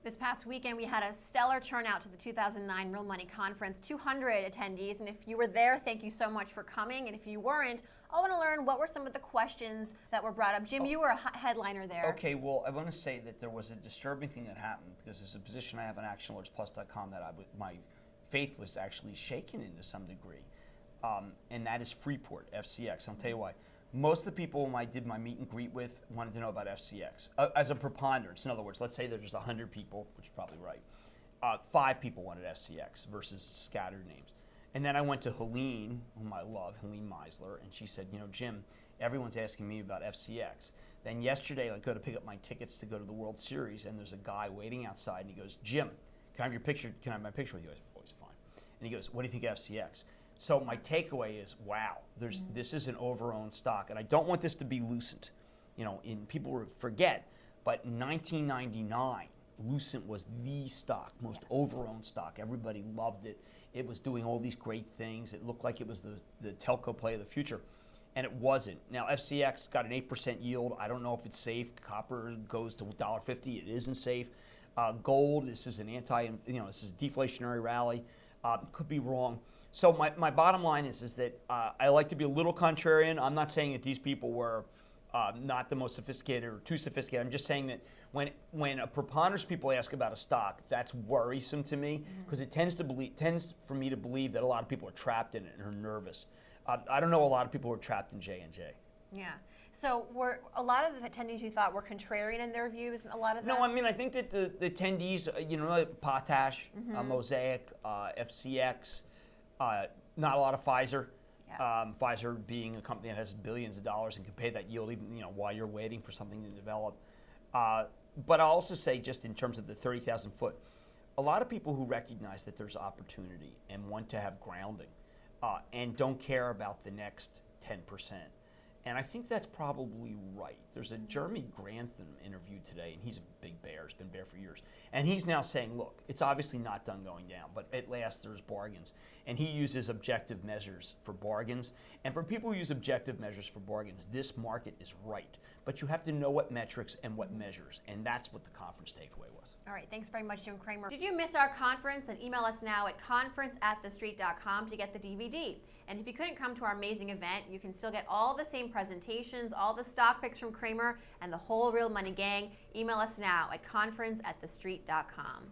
This past weekend, we had a stellar turnout to the 2009 Real Money Conference, 200 attendees. And if you were there, thank you so much for coming. And if you weren't, I want to learn what were some of the questions that were brought up. Jim, you were a headliner there. Okay, well, I want to say that there was a disturbing thing that happened because there's a position I have on ActionAlertsPlus.com that my faith was actually shaken in to some degree. And that is Freeport, FCX. I'll tell you why. Most of the people whom I did my meet and greet with wanted to know about FCX. As a preponderance, in other words, let's say there's 100 people, which is probably right. 5 people wanted FCX versus scattered names. And then I went to Helene, whom I love, Helene Meisler, and she said, you know, Jim, everyone's asking me about FCX. Then yesterday I go to pick up my tickets to go to the World Series, and there's a guy waiting outside, and he goes, Jim, can I have your picture? Can I have my picture with you? I was always fine. And he goes, what do you think of FCX? So my takeaway is, wow, this is an overowned stock, and I don't want this to be Lucent. You know, people forget, but in 1999, Lucent was the stock, most overowned stock. Everybody loved it. It was doing all these great things. It looked like it was the telco play of the future, and it wasn't. Now FCX got an 8% yield. I don't know if it's safe. Copper goes to $1.50. It isn't safe. Gold. This is an this is a deflationary rally. Could be wrong. So my bottom line is that I like to be a little contrarian. I'm not saying that these people were not the most sophisticated or too sophisticated. I'm just saying that when a preponderance of people ask about a stock, that's worrisome to me because it tends for me to believe that a lot of people are trapped in it and are nervous. I don't know a lot of people who are trapped in J&J. Yeah. So were a lot of the attendees you thought were contrarian in their views? A lot of that? No, I mean I think that the attendees, Potash, Mosaic, FCX, not a lot of Pfizer. Yeah. Pfizer being a company that has billions of dollars and can pay that yield even while you're waiting for something to develop. But I'll also say, just in terms of the 30,000 foot, a lot of people who recognize that there's opportunity and want to have grounding and don't care about the next 10%. And I think that's probably right. There's a Jeremy Grantham interview today, and he's a big bear, has been bear for years. And he's now saying, look, it's obviously not done going down, but at last there's bargains. And he uses objective measures for bargains. And for people who use objective measures for bargains, this market is right. But you have to know what metrics and what measures. And that's what the conference takeaway was. All right, thanks very much, Jim Cramer. Did you miss our conference? Then email us now at conference@thestreet.com to get the DVD. And if you couldn't come to our amazing event, you can still get all the same presentations, all the stock picks from Cramer, and the whole Real Money gang. Email us now at conference@thestreet.com.